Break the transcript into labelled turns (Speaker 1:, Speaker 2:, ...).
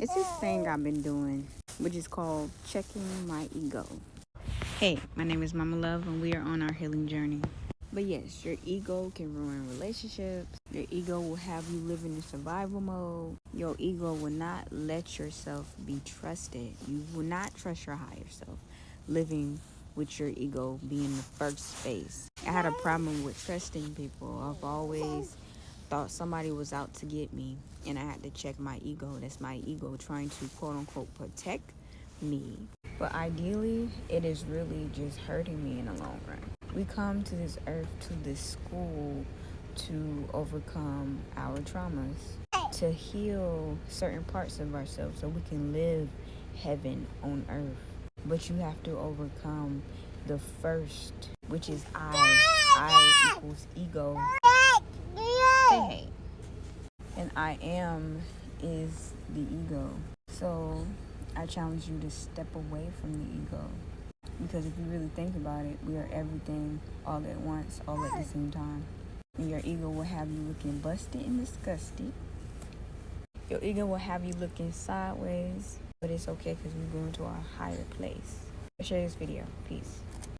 Speaker 1: It's this thing I've been doing, which is called checking my ego. Hey, my name is Mama Love, and we are on our healing journey. But yes, your ego can ruin relationships. Your ego will have you living in survival mode. Your ego will not let yourself be trusted. You will not trust your higher self, living with your ego being the first space. I had a problem with trusting people. I've always thought somebody was out to get me, and I had to check my ego. That's my ego trying to quote unquote protect me. But ideally, it is really just hurting me in the long run. We come to this earth, to this school, to overcome our traumas, to heal certain parts of ourselves so we can live heaven on earth. But you have to overcome the first, which is I. I equals ego. Say hey. And I am is the ego. So I challenge you to step away from the ego. Because if you really think about it, we are everything all at once, all at the same time. And your ego will have you looking busted and disgusted. Your ego will have you looking sideways. But it's okay because we're going to our higher place. Share this video. Peace.